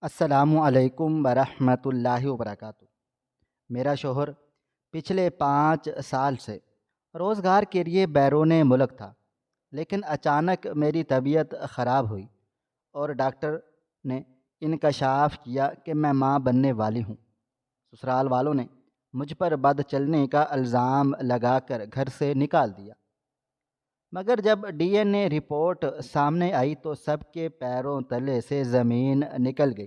السلام علیکم ورحمۃ اللہ وبرکاتہ۔ میرا شوہر پچھلے 5 سال سے روزگار کے لیے بیرون ملک تھا، لیکن اچانک میری طبیعت خراب ہوئی اور ڈاکٹر نے انکشاف کیا کہ میں ماں بننے والی ہوں۔ سسرال والوں نے مجھ پر بد چلنے کا الزام لگا کر گھر سے نکال دیا، مگر جب ڈی این اے رپورٹ سامنے آئی تو سب کے پیروں تلے سے زمین نکل گئی،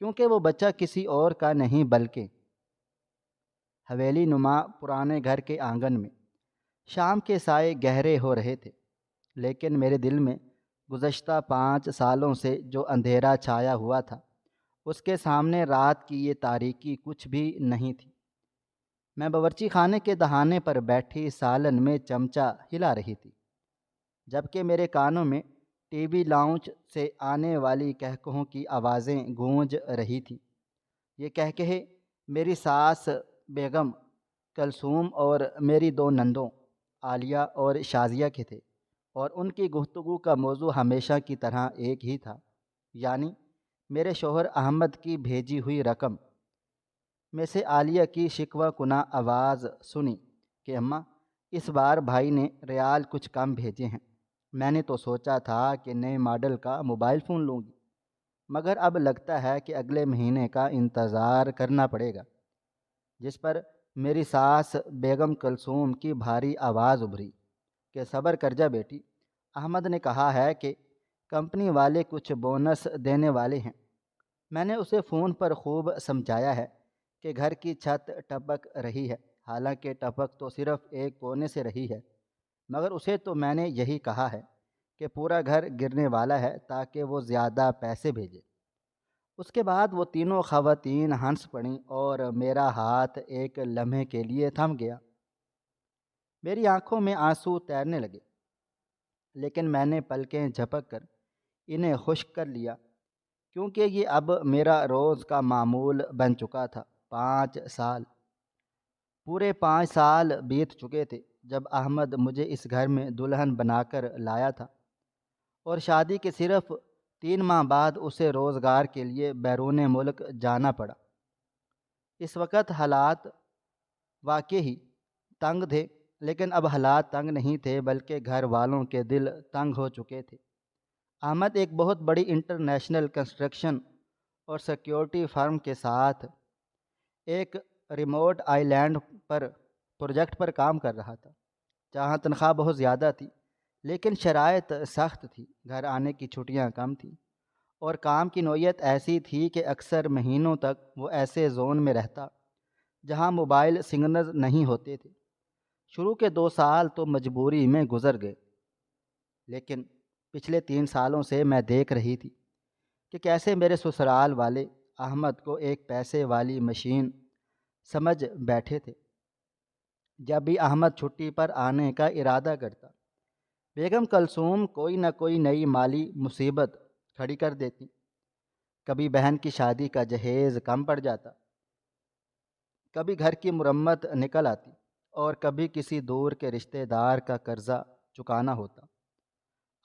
کیونکہ وہ بچہ کسی اور کا نہیں بلکہ حویلی نما پرانے گھر کے آنگن میں شام کے سائے گہرے ہو رہے تھے۔ لیکن میرے دل میں گزشتہ 5 سالوں سے جو اندھیرا چھایا ہوا تھا، اس کے سامنے رات کی یہ تاریکی کچھ بھی نہیں تھی۔ میں باورچی خانے کے دہانے پر بیٹھی سالن میں چمچہ ہلا رہی تھی، جبکہ میرے کانوں میں ٹی وی لاؤنج سے آنے والی کہکہوں کی آوازیں گونج رہی تھیں۔ یہ کہکہے میری ساس بیگم کلثوم اور میری 2 نندوں عالیہ اور شازیہ کے تھے، اور ان کی گفتگو کا موضوع ہمیشہ کی طرح ایک ہی تھا، یعنی میرے شوہر احمد کی بھیجی ہوئی رقم میں سے عالیہ کی شکوہ کناں آواز سنی کہ اماں، اس بار بھائی نے ریال کچھ کم بھیجے ہیں۔ میں نے تو سوچا تھا کہ نئے ماڈل کا موبائل فون لوں گی، مگر اب لگتا ہے کہ اگلے مہینے کا انتظار کرنا پڑے گا۔ جس پر میری ساس بیگم کلثوم کی بھاری آواز ابھری کہ صبر کر جا بیٹی، احمد نے کہا ہے کہ کمپنی والے کچھ بونس دینے والے ہیں۔ میں نے اسے فون پر خوب سمجھایا ہے کہ گھر کی چھت ٹپک رہی ہے، حالانکہ ٹپک تو صرف ایک کونے سے رہی ہے، مگر اسے تو میں نے یہی کہا ہے کہ پورا گھر گرنے والا ہے تاکہ وہ زیادہ پیسے بھیجے۔ اس کے بعد وہ تینوں خواتین ہنس پڑیں اور میرا ہاتھ ایک لمحے کے لیے تھم گیا۔ میری آنکھوں میں آنسو تیرنے لگے، لیکن میں نے پلکیں جھپک کر انہیں خشک کر لیا، کیونکہ یہ اب میرا روز کا معمول بن چکا تھا۔ 5 سال، پورے 5 سال بیت چکے تھے جب احمد مجھے اس گھر میں دلہن بنا کر لایا تھا، اور شادی کے صرف 3 ماہ بعد اسے روزگار کے لیے بیرون ملک جانا پڑا۔ اس وقت حالات واقعی تنگ تھے، لیکن اب حالات تنگ نہیں تھے بلکہ گھر والوں کے دل تنگ ہو چکے تھے۔ احمد ایک بہت بڑی انٹرنیشنل کنسٹرکشن اور سیکیورٹی فرم کے ساتھ ایک ریموٹ آئی لینڈ پر پروجیکٹ پر کام کر رہا تھا، جہاں تنخواہ بہت زیادہ تھی، لیکن شرائط سخت تھی۔ گھر آنے کی چھٹیاں کم تھیں، اور کام کی نوعیت ایسی تھی کہ اکثر مہینوں تک وہ ایسے زون میں رہتا جہاں موبائل سگنلز نہیں ہوتے تھے۔ شروع کے 2 سال تو مجبوری میں گزر گئے، لیکن پچھلے 3 سالوں سے میں دیکھ رہی تھی کہ کیسے میرے سسرال والے احمد کو ایک پیسے والی مشین سمجھ بیٹھے تھے۔ جب بھی احمد چھٹی پر آنے کا ارادہ کرتا، بیگم کلثوم کوئی نہ کوئی نئی مالی مصیبت کھڑی کر دیتی۔ کبھی بہن کی شادی کا جہیز کم پڑ جاتا، کبھی گھر کی مرمت نکل آتی، اور کبھی کسی دور کے رشتہ دار کا قرضہ چکانا ہوتا۔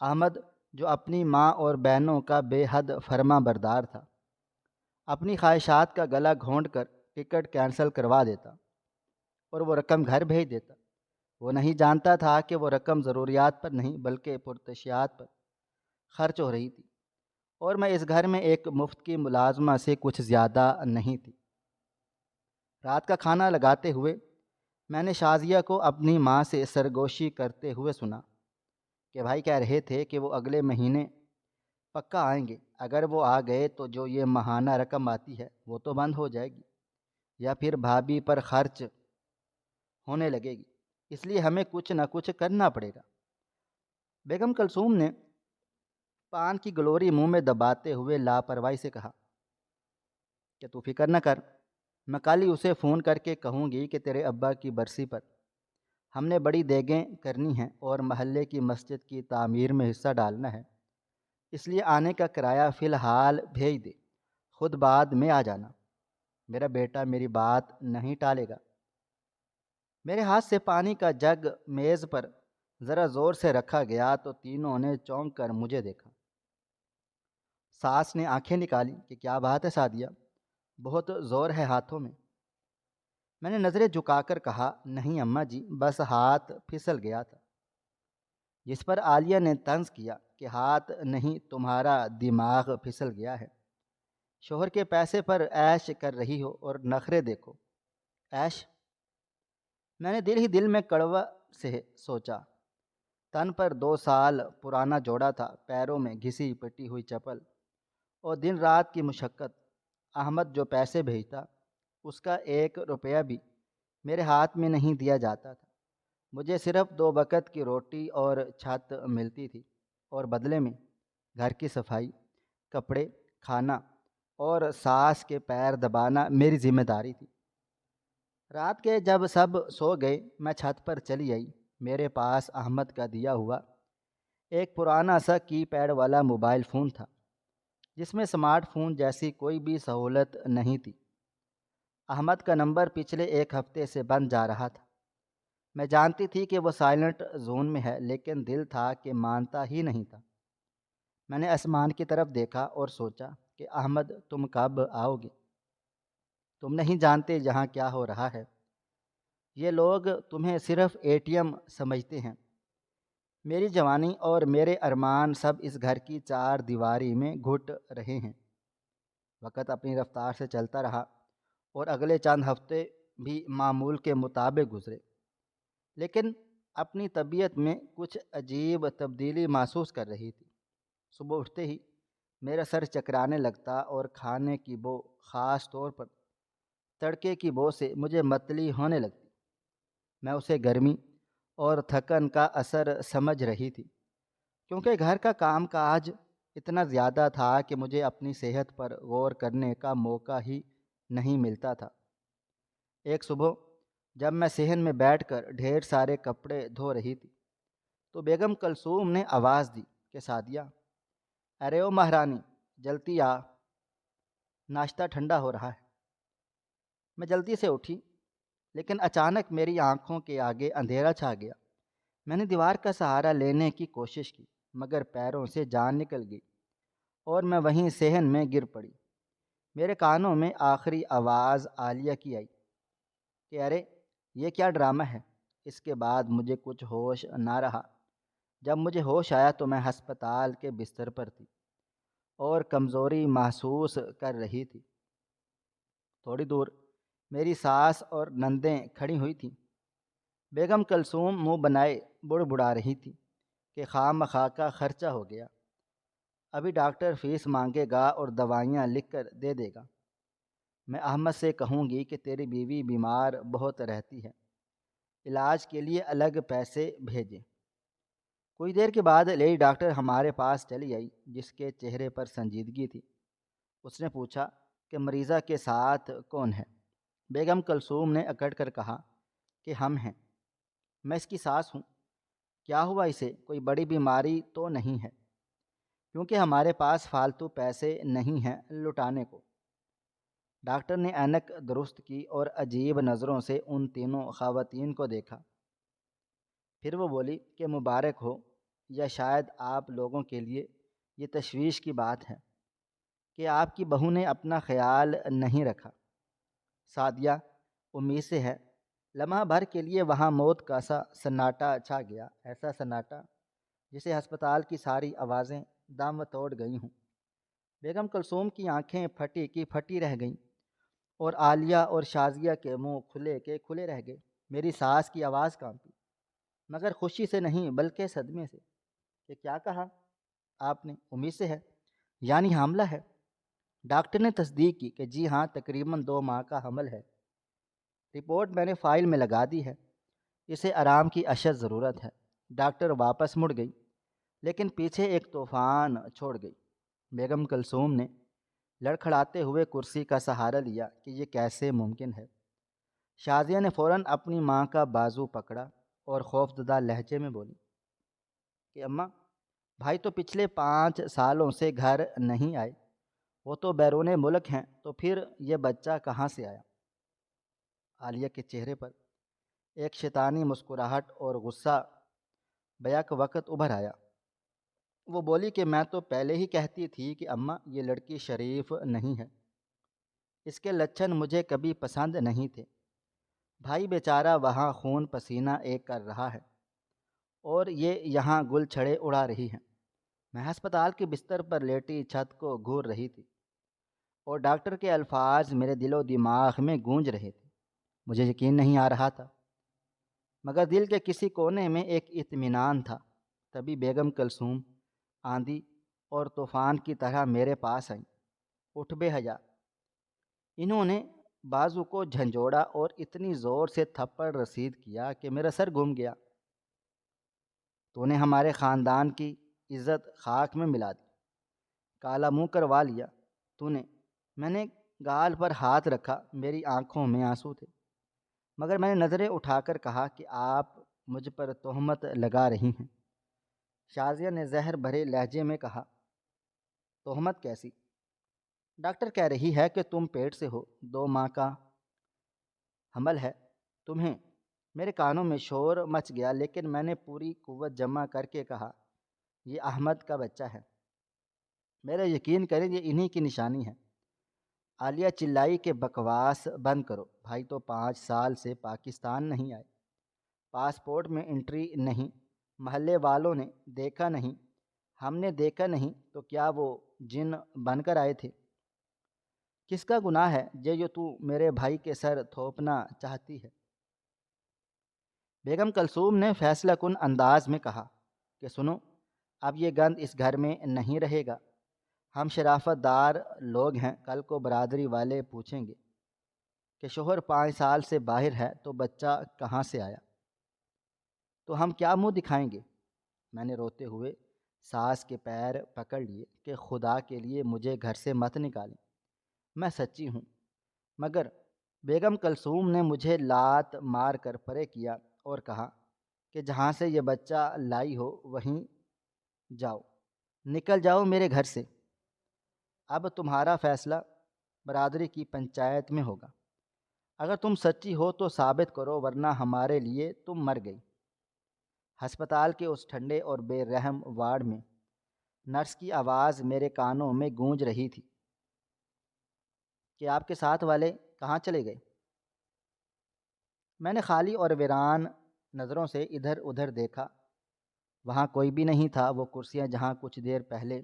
احمد، جو اپنی ماں اور بہنوں کا بے حد فرما بردار تھا، اپنی خواہشات کا گلا گھونٹ کر ٹکٹ کینسل کروا دیتا اور وہ رقم گھر بھیج دیتا۔ وہ نہیں جانتا تھا کہ وہ رقم ضروریات پر نہیں بلکہ پرتشیات پر خرچ ہو رہی تھی، اور میں اس گھر میں ایک مفت کی ملازمہ سے کچھ زیادہ نہیں تھی۔ رات کا کھانا لگاتے ہوئے میں نے شازیہ کو اپنی ماں سے سرگوشی کرتے ہوئے سنا کہ بھائی کہہ رہے تھے کہ وہ اگلے مہینے پکا آئیں گے۔ اگر وہ آ گئے تو جو یہ ماہانہ رقم آتی ہے وہ تو بند ہو جائے گی، یا پھر بھابھی پر خرچ ہونے لگے گی، اس لیے ہمیں کچھ نہ کچھ کرنا پڑے گا۔ بیگم کلثوم نے پان کی گلوری منہ میں دباتے ہوئے لاپرواہی سے کہا کہ تو فکر نہ کر، میں کل ہی اسے فون کر کے کہوں گی کہ تیرے ابا کی برسی پر ہم نے بڑی دیگیں کرنی ہیں اور محلے کی مسجد کی تعمیر میں حصہ ڈالنا ہے، اس لیے آنے کا کرایہ فی الحال بھیج دے، خود بعد میں آ جانا۔ میرا بیٹا میری بات نہیں ٹالے گا۔ میرے ہاتھ سے پانی کا جگ میز پر ذرا زور سے رکھا گیا تو تینوں نے چونک کر مجھے دیکھا۔ ساس نے آنکھیں نکالی کہ کیا بات ہے سعدیہ، بہت زور ہے ہاتھوں میں؟ میں نے نظریں جھکا کر کہا نہیں اماں جی، بس ہاتھ پھسل گیا تھا۔ جس پر عالیہ نے طنز کیا کہ ہاتھ نہیں، تمہارا دماغ پھسل گیا ہے۔ شوہر کے پیسے پر عیش کر رہی ہو اور نخرے دیکھو۔ عیش؟ میں نے دل ہی دل میں کڑوا سے سوچا۔ تن پر 2 سال پرانا جوڑا تھا، پیروں میں گھسی پٹی ہوئی چپل، اور دن رات کی مشقت۔ احمد جو پیسے بھیجتا، اس کا 1 روپیہ بھی میرے ہاتھ میں نہیں دیا جاتا تھا۔ مجھے صرف 2 وقت کی روٹی اور چھت ملتی تھی، اور بدلے میں گھر کی صفائی، کپڑے، کھانا اور ساس کے پیر دبانا میری ذمہ داری تھی۔ رات کے جب سب سو گئے، میں چھت پر چلی آئی۔ میرے پاس احمد کا دیا ہوا ایک پرانا سا کی پیڈ والا موبائل فون تھا، جس میں سمارٹ فون جیسی کوئی بھی سہولت نہیں تھی۔ احمد کا نمبر پچھلے 1 ہفتے سے بند جا رہا تھا۔ میں جانتی تھی کہ وہ سائلنٹ زون میں ہے، لیکن دل تھا کہ مانتا ہی نہیں تھا۔ میں نے آسمان کی طرف دیکھا اور سوچا کہ احمد تم کب آؤ گے؟ تم نہیں جانتے یہاں کیا ہو رہا ہے۔ یہ لوگ تمہیں صرف ATM سمجھتے ہیں۔ میری جوانی اور میرے ارمان سب اس گھر کی 4 دیواری میں گھٹ رہے ہیں۔ وقت اپنی رفتار سے چلتا رہا، اور اگلے چند ہفتے بھی معمول کے مطابق گزرے، لیکن اپنی طبیعت میں کچھ عجیب تبدیلی محسوس کر رہی تھی۔ صبح اٹھتے ہی میرا سر چکرانے لگتا، اور کھانے کی بو، خاص طور پر تڑکے کی بو سے مجھے متلی ہونے لگتی۔ میں اسے گرمی اور تھکن کا اثر سمجھ رہی تھی، کیونکہ گھر کا کام کاج اتنا زیادہ تھا کہ مجھے اپنی صحت پر غور کرنے کا موقع ہی نہیں ملتا تھا۔ ایک صبح جب میں صحن میں بیٹھ کر ڈھیر سارے کپڑے دھو رہی تھی، تو بیگم کلثوم نے آواز دی کہ سعدیہ، ارے او مہرانی، جلدی آ، ناشتہ ٹھنڈا ہو رہا ہے۔ میں جلدی سے اٹھی، لیکن اچانک میری آنکھوں کے آگے اندھیرا چھا گیا۔ میں نے دیوار کا سہارا لینے کی کوشش کی، مگر پیروں سے جان نکل گئی، اور میں وہیں صحن میں گر پڑی۔ میرے کانوں میں آخری آواز عالیہ کی آئی کہ ارے یہ کیا ڈرامہ ہے۔ اس کے بعد مجھے کچھ ہوش نہ رہا۔ جب مجھے ہوش آیا تو میں ہسپتال کے بستر پر تھی، اور کمزوری محسوس کر رہی تھی۔ تھوڑی دور میری ساس اور نندیں کھڑی ہوئی تھیں۔ بیگم کلثوم منہ بنائے بڑبڑا رہی تھی کہ خواہ مخواہ کا خرچہ ہو گیا، ابھی ڈاکٹر فیس مانگے گا اور دوائیاں لکھ کر دے دے گا۔ میں احمد سے کہوں گی کہ تیری بیوی بیمار بہت رہتی ہے، علاج کے لیے الگ پیسے بھیجے۔ کچھ دیر کے بعد لیڈی ڈاکٹر ہمارے پاس چلی آئی، جس کے چہرے پر سنجیدگی تھی۔ اس نے پوچھا کہ مریضہ کے ساتھ کون ہے؟ بیگم کلثوم نے اکڑ کر کہا کہ ہم ہیں۔ میں اس کی ساس ہوں۔ کیا ہوا اسے؟ کوئی بڑی بیماری تو نہیں ہے؟ کیونکہ ہمارے پاس فالتو پیسے نہیں ہیں لٹانے کو۔ ڈاکٹر نے اینک درست کی اور عجیب نظروں سے ان تینوں خواتین کو دیکھا۔ پھر وہ بولی کہ مبارک ہو، یا شاید آپ لوگوں کے لیے یہ تشویش کی بات ہے کہ آپ کی بہو نے اپنا خیال نہیں رکھا۔ سعدیہ امید سے ہے۔ لمحہ بھر کے لیے وہاں موت کا سا سناٹا چھا گیا، ایسا سناٹا جسے ہسپتال کی ساری آوازیں دم توڑ گئی ہوں۔ بیگم کلثوم کی آنکھیں پھٹی کی پھٹی رہ گئیں، اور عالیہ اور شازیہ کے منہ کھلے کے کھلے رہ گئے۔ میری ساس کی آواز کانپی، مگر خوشی سے نہیں بلکہ صدمے سے۔ کہ کیا کہا آپ نے؟ امید سے ہے یعنی حاملہ ہے؟ ڈاکٹر نے تصدیق کی کہ جی ہاں، تقریباً 2 ماہ کا حمل ہے۔ رپورٹ میں نے فائل میں لگا دی ہے، اسے آرام کی اشد ضرورت ہے۔ ڈاکٹر واپس مڑ گئی، لیکن پیچھے ایک طوفان چھوڑ گئی۔ بیگم کلثوم نے لڑکھڑاتے ہوئے کرسی کا سہارا لیا کہ یہ کیسے ممکن ہے۔ شازیہ نے فوراً اپنی ماں کا بازو پکڑا اور خوفزدہ لہجے میں بولی کہ اماں، بھائی تو پچھلے 5 سالوں سے گھر نہیں آئے، وہ تو بیرون ملک ہیں، تو پھر یہ بچہ کہاں سے آیا؟ عالیہ کے چہرے پر ایک شیطانی مسکراہٹ اور غصہ بیک وقت ابھر آیا۔ وہ بولی کہ میں تو پہلے ہی کہتی تھی کہ اماں یہ لڑکی شریف نہیں ہے، اس کے لچھن مجھے کبھی پسند نہیں تھے۔ بھائی بیچارہ وہاں خون پسینہ ایک کر رہا ہے اور یہ یہاں گل چھڑے اڑا رہی ہیں۔ میں ہسپتال کے بستر پر لیٹی چھت کو گھور رہی تھی اور ڈاکٹر کے الفاظ میرے دل و دماغ میں گونج رہے تھے۔ مجھے یقین نہیں آ رہا تھا، مگر دل کے کسی کونے میں ایک اطمینان تھا۔ تبھی بیگم کلثوم آندھی اور طوفان کی طرح میرے پاس آئیں۔ اٹھ بے حیا، انہوں نے بازو کو جھنجھوڑا اور اتنی زور سے تھپڑ رسید کیا کہ میرا سر گھوم گیا۔ تو نے ہمارے خاندان کی عزت خاک میں ملا دی، کالا منہ کروا لیا تو نے۔ میں نے گال پر ہاتھ رکھا، میری آنکھوں میں آنسو تھے، مگر میں نے نظریں اٹھا کر کہا کہ آپ مجھ پر تہمت لگا رہی ہیں۔ شازیہ نے زہر بھرے لہجے میں کہا، تہمت کیسی؟ ڈاکٹر کہہ رہی ہے کہ تم پیٹ سے ہو، 2 ماہ کا حمل ہے تمہیں۔ میرے کانوں میں شور مچ گیا، لیکن میں نے پوری قوت جمع کر کے کہا، یہ احمد کا بچہ ہے، میرا یقین کریں یہ انہی کی نشانی ہے۔ عالیہ چلائی کہ بکواس بند کرو، بھائی تو 5 سال سے پاکستان نہیں آئے، پاسپورٹ میں انٹری نہیں، محلے والوں نے دیکھا نہیں، ہم نے دیکھا نہیں، تو کیا وہ جن بن کر آئے تھے؟ کس کا گناہ ہے جو تو میرے بھائی کے سر تھوپنا چاہتی ہے؟ بیگم کلثوم نے فیصلہ کن انداز میں کہا کہ سنو، اب یہ گند اس گھر میں نہیں رہے گا۔ ہم شرافت دار لوگ ہیں، کل کو برادری والے پوچھیں گے کہ شوہر 5 سال سے باہر ہے تو بچہ کہاں سے آیا، تو ہم کیا منہ دکھائیں گے؟ میں نے روتے ہوئے ساس کے پیر پکڑ لیے کہ خدا کے لیے مجھے گھر سے مت نکالیں، میں سچی ہوں۔ مگر بیگم کلثوم نے مجھے لات مار کر پرے کیا اور کہا کہ جہاں سے یہ بچہ لائی ہو وہیں جاؤ، نکل جاؤ میرے گھر سے۔ اب تمہارا فیصلہ برادری کی پنچایت میں ہوگا، اگر تم سچی ہو تو ثابت کرو، ورنہ ہمارے لیے تم مر گئی۔ ہسپتال کے اس ٹھنڈے اور بے رحم وارڈ میں نرس کی آواز میرے کانوں میں گونج رہی تھی کہ آپ کے ساتھ والے کہاں چلے گئے؟ میں نے خالی اور ویران نظروں سے ادھر ادھر دیکھا، وہاں کوئی بھی نہیں تھا۔ وہ کرسیاں جہاں کچھ دیر پہلے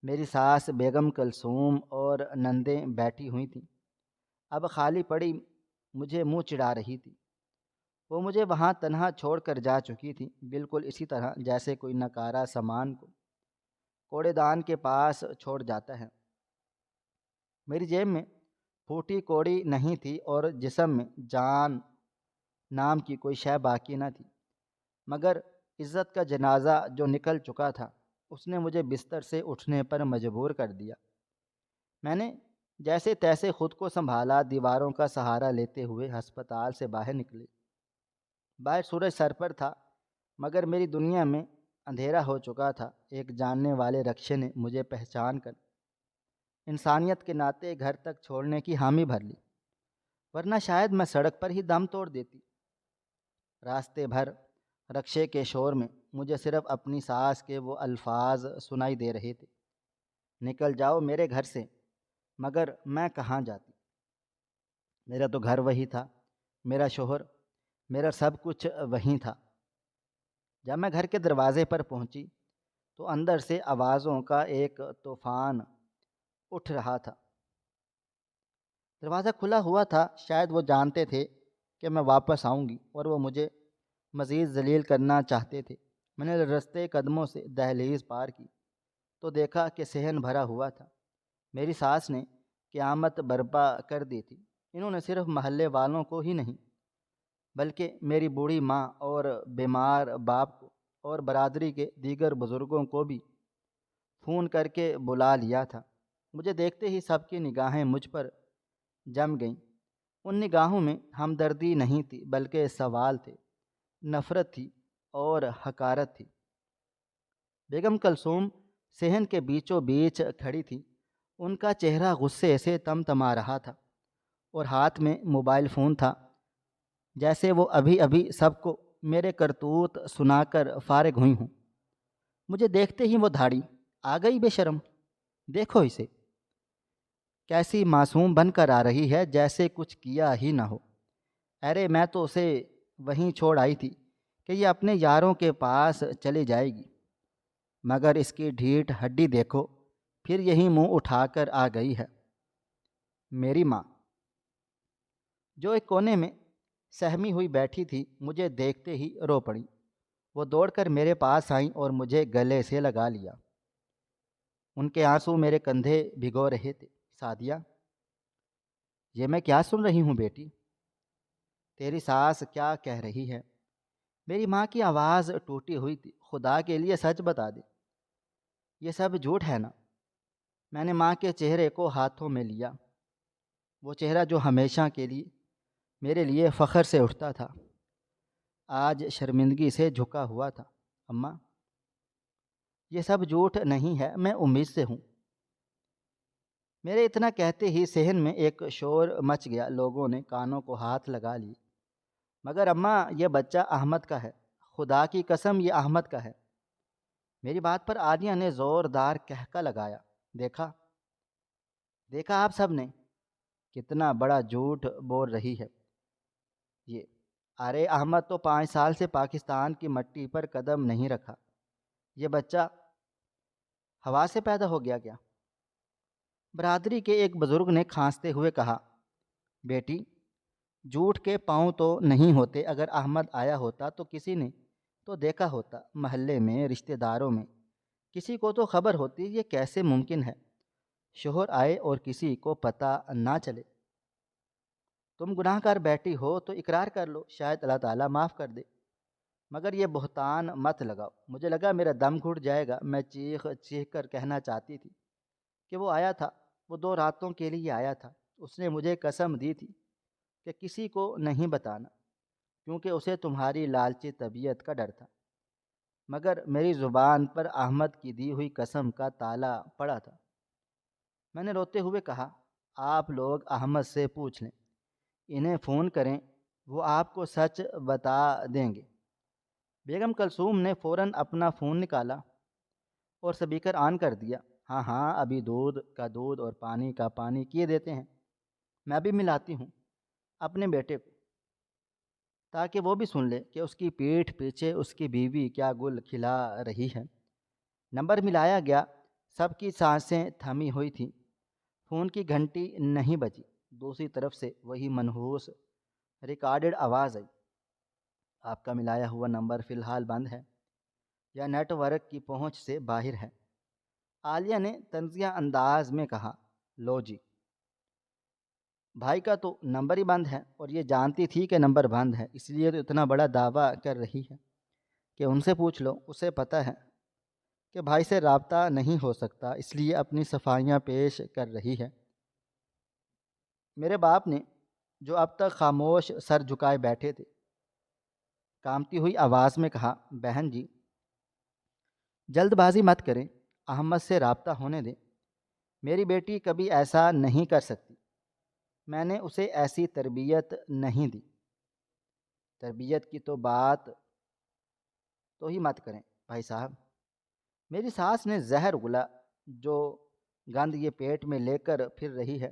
میری ساس بیگم کلثوم اور نندیں بیٹھی ہوئی تھیں، اب خالی پڑی مجھے منہ چڑھا رہی تھی۔ وہ مجھے وہاں تنہا چھوڑ کر جا چکی تھی، بالکل اسی طرح جیسے کوئی نکارا سامان کو کوڑے دان کے پاس چھوڑ جاتا ہے۔ میری جیب میں پھوٹی کوڑی نہیں تھی اور جسم میں جان نام کی کوئی شے باقی نہ تھی، مگر عزت کا جنازہ جو نکل چکا تھا اس نے مجھے بستر سے اٹھنے پر مجبور کر دیا۔ میں نے جیسے تیسے خود کو سنبھالا، دیواروں کا سہارا لیتے ہوئے ہسپتال سے باہر نکلے۔ باہر سورج سر پر تھا، مگر میری دنیا میں اندھیرا ہو چکا تھا۔ ایک جاننے والے رکشے نے مجھے پہچان کر انسانیت کے ناطے گھر تک چھوڑنے کی حامی بھر لی، ورنہ شاید میں سڑک پر ہی دم توڑ دیتی۔ راستے بھر رکشے کے شور میں مجھے صرف اپنی ساس کے وہ الفاظ سنائی دے رہے تھے، نکل جاؤ میرے گھر سے۔ مگر میں کہاں جاتی؟ میرا تو گھر وہی تھا، میرا شوہر، میرا سب کچھ وہیں تھا۔ جب میں گھر کے دروازے پر پہنچی تو اندر سے آوازوں کا ایک طوفان اٹھ رہا تھا۔ دروازہ کھلا ہوا تھا، شاید وہ جانتے تھے کہ میں واپس آؤں گی اور وہ مجھے مزید ذلیل کرنا چاہتے تھے۔ میں نے رستے قدموں سے دہلیز پار کی تو دیکھا کہ صحن بھرا ہوا تھا۔ میری ساس نے قیامت برپا کر دی تھی۔ انہوں نے صرف محلے والوں کو ہی نہیں بلکہ میری بوڑھی ماں اور بیمار باپ کو اور برادری کے دیگر بزرگوں کو بھی فون کر کے بلا لیا تھا۔ مجھے دیکھتے ہی سب کی نگاہیں مجھ پر جم گئیں۔ ان نگاہوں میں ہمدردی نہیں تھی بلکہ سوال تھے، نفرت تھی اور حقارت تھی۔ بیگم کلثوم صحن کے بیچوں بیچ کھڑی تھی، ان کا چہرہ غصے سے تمتما رہا تھا اور ہاتھ میں موبائل فون تھا، جیسے وہ ابھی ابھی سب کو میرے کرتوت سنا کر فارغ ہوئی ہوں۔ مجھے دیکھتے ہی وہ دھاڑی آ گئی بے شرم، دیکھو اسے کیسی معصوم بن کر آ رہی ہے، جیسے کچھ کیا ہی نہ ہو۔ ارے میں تو اسے وہیں چھوڑ آئی تھی کہ یہ اپنے یاروں کے پاس چلی جائے گی، مگر اس کی ڈھیٹ ہڈی دیکھو، پھر یہی منہ اٹھا کر آ گئی ہے۔ میری ماں جو ایک کونے میں سہمی ہوئی بیٹھی تھی، مجھے دیکھتے ہی رو پڑی۔ وہ دوڑ کر میرے پاس آئیں اور مجھے گلے سے لگا لیا۔ ان کے آنسو میرے کندھے بھگو رہے تھے۔ سعدیہ، یہ میں کیا سن رہی ہوں بیٹی؟ تیری ساس کیا کہہ رہی ہے؟ میری ماں کی آواز ٹوٹی ہوئی تھی۔ خدا کے لیے سچ بتا دے، یہ سب جھوٹ ہے نا؟ میں نے ماں کے چہرے کو ہاتھوں میں لیا، وہ چہرہ جو ہمیشہ کے لیے میرے لیے فخر سے اٹھتا تھا، آج شرمندگی سے جھکا ہوا تھا۔ اماں، یہ سب جھوٹ نہیں ہے، میں امید سے ہوں۔ میرے اتنا کہتے ہی صحن میں ایک شور مچ گیا، لوگوں نے کانوں کو ہاتھ لگا لیے۔ مگر اماں، یہ بچہ احمد کا ہے، خدا کی قسم یہ احمد کا ہے۔ میری بات پر عالیہ نے زوردار کہکا لگایا۔ دیکھا دیکھا آپ سب نے کتنا بڑا جھوٹ بول رہی ہے یہ۔ ارے احمد تو 5 سال سے پاکستان کی مٹی پر قدم نہیں رکھا، یہ بچہ ہوا سے پیدا ہو گیا کیا؟ برادری کے ایک بزرگ نے کھانستے ہوئے کہا، بیٹی جھوٹ کے پاؤں تو نہیں ہوتے، اگر احمد آیا ہوتا تو کسی نے تو دیکھا ہوتا، محلے میں، رشتہ داروں میں کسی کو تو خبر ہوتی۔ یہ کیسے ممکن ہے شوہر آئے اور کسی کو پتہ نہ چلے؟ تم گناہ کار بیٹی ہو تو اقرار کر لو، شاید اللہ تعالیٰ معاف کر دے، مگر یہ بہتان مت لگاؤ۔ مجھے لگا میرا دم گھٹ جائے گا، میں چیخ چیخ کر کہنا چاہتی تھی کہ وہ آیا تھا، وہ 2 راتوں کے لیے آیا تھا، اس نے مجھے قسم دی تھی کہ کسی کو نہیں بتانا، کیونکہ اسے تمہاری لالچی طبیعت کا ڈر تھا، مگر میری زبان پر احمد کی دی ہوئی قسم کا تالا پڑا تھا۔ میں نے روتے ہوئے کہا، آپ لوگ احمد سے پوچھ لیں، انہیں فون کریں، وہ آپ کو سچ بتا دیں گے۔ بیگم کلثوم نے فوراً اپنا فون نکالا اور سپیکر آن کر دیا۔ ہاں ہاں، ابھی دودھ کا دودھ اور پانی کا پانی کیے دیتے ہیں، میں بھی ملاتی ہوں اپنے بیٹے کو، تاکہ وہ بھی سن لے کہ اس کی پیٹھ پیچھے اس کی بیوی کیا گل کھلا رہی ہے۔ نمبر ملایا گیا، سب کی سانسیں تھمی ہوئی تھیں، فون کی گھنٹی نہیں بجی۔ دوسری طرف سے وہی منحوس ریکارڈڈ آواز آئی، آپ کا ملایا ہوا نمبر فی الحال بند ہے یا نیٹ ورک کی پہنچ سے باہر ہے۔ عالیہ نے طنزیہ انداز میں کہا، لو جی، بھائی کا تو نمبر ہی بند ہے، اور یہ جانتی تھی کہ نمبر بند ہے، اس لیے تو اتنا بڑا دعویٰ کر رہی ہے کہ ان سے پوچھ لو، اسے پتہ ہے کہ بھائی سے رابطہ نہیں ہو سکتا، اس لیے اپنی صفائیاں پیش کر رہی ہے۔ میرے باپ نے، جو اب تک خاموش سر جھکائے بیٹھے تھے، کانپتی ہوئی آواز میں کہا، بہن جی جلد بازی مت کریں، احمد سے رابطہ ہونے دیں، میری بیٹی کبھی ایسا نہیں کر سکتی، میں نے اسے ایسی تربیت نہیں دی۔ تربیت کی تو بات تو ہی مت کریں بھائی صاحب، میری ساس نے زہر گلا، جو گند یہ پیٹ میں لے کر پھر رہی ہے،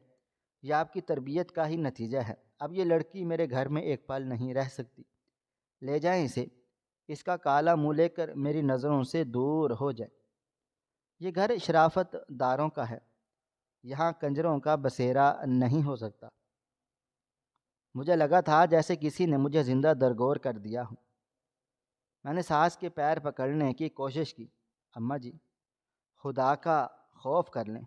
یہ آپ کی تربیت کا ہی نتیجہ ہے۔ اب یہ لڑکی میرے گھر میں ایک پل نہیں رہ سکتی، لے جائیں اسے، اس کا کالا منہ لے کر میری نظروں سے دور ہو جائے۔ یہ گھر شرافت داروں کا ہے، یہاں کنجروں کا بسیرا نہیں ہو سکتا۔ مجھے لگا تھا جیسے کسی نے مجھے زندہ درگور کر دیا ہو۔ میں نے ساس کے پیر پکڑنے کی کوشش کی، اماں جی خدا کا خوف کر لیں،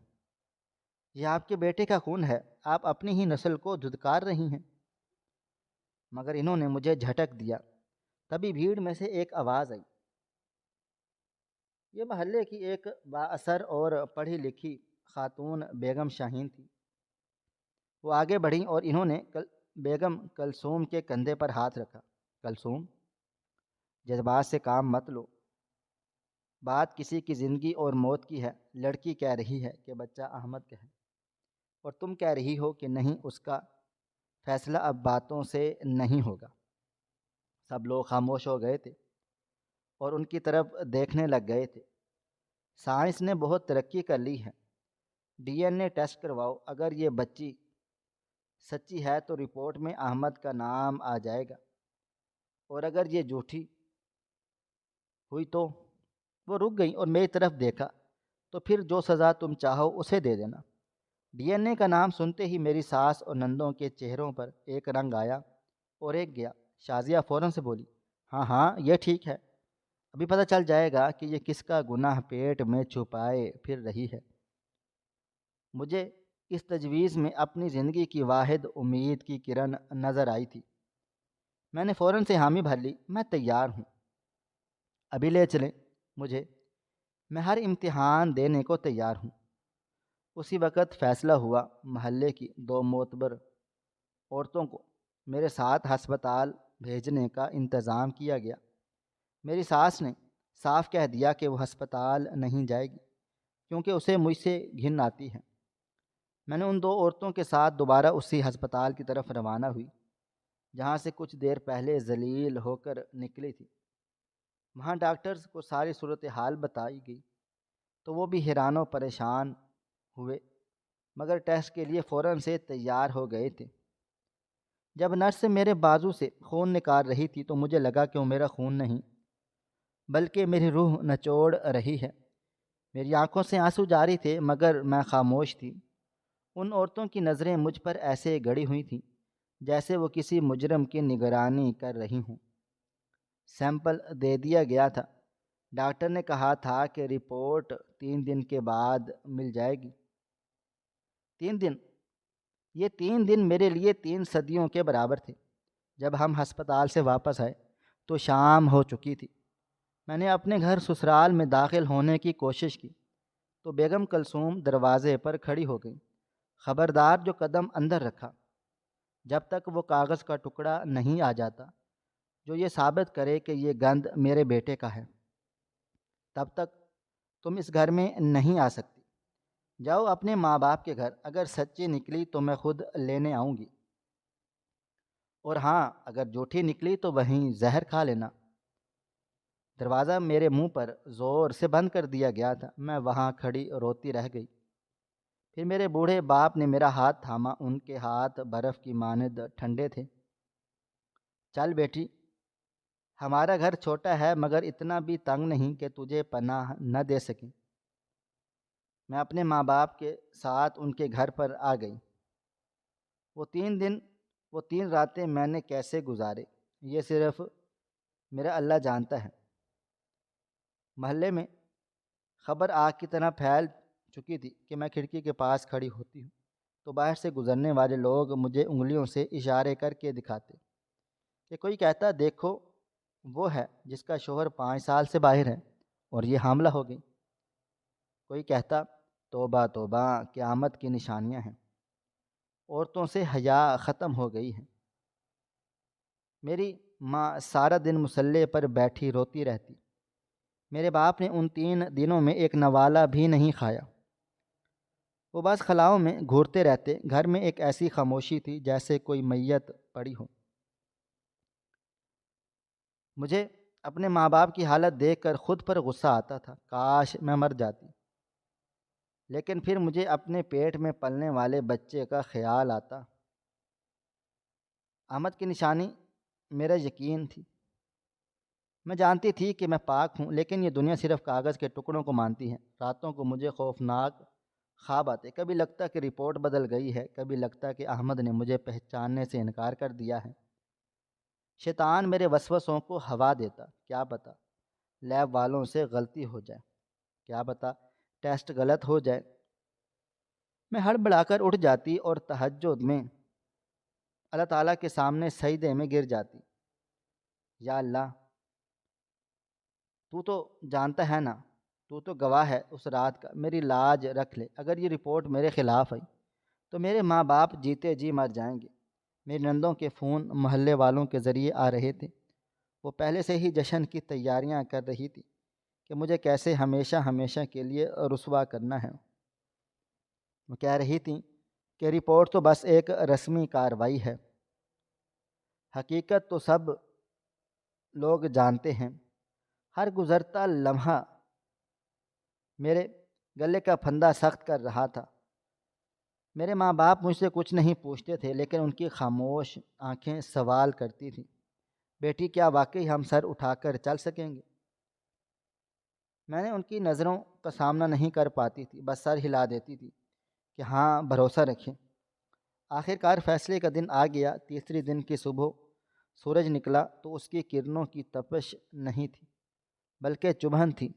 یہ آپ کے بیٹے کا خون ہے، آپ اپنی ہی نسل کو دھتکار رہی ہیں۔ مگر انہوں نے مجھے جھٹک دیا۔ تبھی بھیڑ میں سے ایک آواز آئی، یہ محلے کی ایک بااثر اور پڑھی لکھی خاتون بیگم شاہین تھی۔ وہ آگے بڑھیں اور انہوں نے بیگم کلثوم کے کندھے پر ہاتھ رکھا۔ کلثوم، جذبات سے کام مت لو، بات کسی کی زندگی اور موت کی ہے۔ لڑکی کہہ رہی ہے کہ بچہ احمد کا ہے، اور تم کہہ رہی ہو کہ نہیں، اس کا فیصلہ اب باتوں سے نہیں ہوگا۔ سب لوگ خاموش ہو گئے تھے اور ان کی طرف دیکھنے لگ گئے تھے۔ سائنس نے بہت ترقی کر لی ہے، ڈی این اے ٹیسٹ کرواؤ، اگر یہ بچی سچی ہے تو رپورٹ میں احمد کا نام آ جائے گا، اور اگر یہ جھوٹی ہوئی تو… وہ رک گئی اور میری طرف دیکھا۔ تو پھر جو سزا تم چاہو اسے دے دینا۔ ڈی این اے کا نام سنتے ہی میری ساس اور نندوں کے چہروں پر ایک رنگ آیا اور ایک گیا۔ شازیہ فوراً سے بولی، ہاں ہاں یہ ٹھیک ہے، ابھی پتہ چل جائے گا کہ یہ کس کا گناہ پیٹ میں چھپائے پھر رہی ہے۔ مجھے اس تجویز میں اپنی زندگی کی واحد امید کی کرن نظر آئی تھی۔ میں نے فوراً سے حامی بھر لی، میں تیار ہوں، ابھی لے چلیں مجھے، میں ہر امتحان دینے کو تیار ہوں۔ اسی وقت فیصلہ ہوا، محلے کی 2 معتبر عورتوں کو میرے ساتھ ہسپتال بھیجنے کا انتظام کیا گیا۔ میری ساس نے صاف کہہ دیا کہ وہ ہسپتال نہیں جائے گی کیونکہ اسے مجھ سے گھن آتی ہے۔ میں نے ان 2 عورتوں کے ساتھ دوبارہ اسی ہسپتال کی طرف روانہ ہوئی جہاں سے کچھ دیر پہلے ذلیل ہو کر نکلی تھی۔ وہاں ڈاکٹرز کو ساری صورتحال بتائی گئی تو وہ بھی حیران و پریشان ہوئے، مگر ٹیسٹ کے لیے فوراً سے تیار ہو گئے تھے۔ جب نرس میرے بازو سے خون نکال رہی تھی تو مجھے لگا کہ وہ میرا خون نہیں بلکہ میری روح نچوڑ رہی ہے۔ میری آنکھوں سے آنسو جاری تھے مگر میں خاموش تھی۔ ان عورتوں کی نظریں مجھ پر ایسے گڑی ہوئی تھیں جیسے وہ کسی مجرم کی نگرانی کر رہی ہوں۔ سیمپل دے دیا گیا تھا۔ ڈاکٹر نے کہا تھا کہ رپورٹ 3 دن کے بعد مل جائے گی۔ 3 دن! یہ 3 دن میرے لیے 3 صدیوں کے برابر تھے۔ جب ہم ہسپتال سے واپس آئے تو شام ہو چکی تھی۔ میں نے اپنے گھر سسرال میں داخل ہونے کی کوشش کی تو بیگم کلثوم دروازے پر کھڑی ہو گئی۔ خبردار جو قدم اندر رکھا، جب تک وہ کاغذ کا ٹکڑا نہیں آ جاتا جو یہ ثابت کرے کہ یہ گند میرے بیٹے کا ہے، تب تک تم اس گھر میں نہیں آ سکتی۔ جاؤ اپنے ماں باپ کے گھر، اگر سچی نکلی تو میں خود لینے آؤں گی، اور ہاں اگر جھوٹی نکلی تو وہیں زہر کھا لینا۔ دروازہ میرے منہ پر زور سے بند کر دیا گیا تھا۔ میں وہاں کھڑی روتی رہ گئی۔ پھر میرے بوڑھے باپ نے میرا ہاتھ تھاما، ان کے ہاتھ برف کی مانند ٹھنڈے تھے۔ چل بیٹی، ہمارا گھر چھوٹا ہے مگر اتنا بھی تنگ نہیں کہ تجھے پناہ نہ دے سکیں۔ میں اپنے ماں باپ کے ساتھ ان کے گھر پر آ گئی۔ وہ 3 دن، وہ 3 راتیں میں نے کیسے گزارے یہ صرف میرا اللہ جانتا ہے۔ محلے میں خبر آگ کی طرح پھیل چکی تھی کہ میں کھڑکی کے پاس کھڑی ہوتی ہوں تو باہر سے گزرنے والے لوگ مجھے انگلیوں سے اشارے کر کے دکھاتے کہ کوئی کہتا دیکھو وہ ہے جس کا شوہر 5 سال سے باہر ہے اور یہ حاملہ ہو گئی۔ کوئی کہتا توبہ توبہ، قیامت کی نشانیاں ہیں، عورتوں سے حیا ختم ہو گئی ہے۔ میری ماں سارا دن مصلے پر بیٹھی روتی رہتی۔ میرے باپ نے ان 3 دنوں میں ایک نوالہ بھی نہیں کھایا۔ وہ بس خلاؤں میں گھورتے رہتے۔ گھر میں ایک ایسی خاموشی تھی جیسے کوئی میت پڑی ہو۔ مجھے اپنے ماں باپ کی حالت دیکھ کر خود پر غصہ آتا تھا، کاش میں مر جاتی۔ لیکن پھر مجھے اپنے پیٹ میں پلنے والے بچے کا خیال آتا۔ احمد کی نشانی میرا یقین تھی۔ میں جانتی تھی کہ میں پاک ہوں، لیکن یہ دنیا صرف کاغذ کے ٹکڑوں کو مانتی ہے۔ راتوں کو مجھے خوفناک خواب آتے، کبھی لگتا کہ رپورٹ بدل گئی ہے، کبھی لگتا کہ احمد نے مجھے پہچاننے سے انکار کر دیا ہے۔ شیطان میرے وسوسوں کو ہوا دیتا، کیا پتہ لیب والوں سے غلطی ہو جائے، کیا پتہ ٹیسٹ غلط ہو جائے۔ میں ہڑبڑا کر اٹھ جاتی اور تہجد میں اللہ تعالیٰ کے سامنے سجدے میں گر جاتی۔ یا اللہ، تو تو جانتا ہے نا، تو تو گواہ ہے اس رات کا، میری لاج رکھ لے۔ اگر یہ رپورٹ میرے خلاف آئی تو میرے ماں باپ جیتے جی مر جائیں گے۔ میری نندوں کے فون محلے والوں کے ذریعے آ رہے تھے۔ وہ پہلے سے ہی جشن کی تیاریاں کر رہی تھی کہ مجھے کیسے ہمیشہ ہمیشہ کے لیے رسوا کرنا ہے۔ وہ کہہ رہی تھیں کہ رپورٹ تو بس ایک رسمی کارروائی ہے، حقیقت تو سب لوگ جانتے ہیں۔ ہر گزرتا لمحہ میرے گلے کا پھندا سخت کر رہا تھا۔ میرے ماں باپ مجھ سے کچھ نہیں پوچھتے تھے، لیکن ان کی خاموش آنکھیں سوال کرتی تھیں، بیٹی کیا واقعی ہم سر اٹھا کر چل سکیں گے؟ میں نے ان کی نظروں کا سامنا نہیں کر پاتی تھی، بس سر ہلا دیتی تھی کہ ہاں بھروسہ رکھیں۔ آخر کار فیصلے کا دن آ گیا۔ تیسری دن کی صبح سورج نکلا تو اس کی کرنوں کی تپش نہیں تھی بلکہ چبھن تھی۔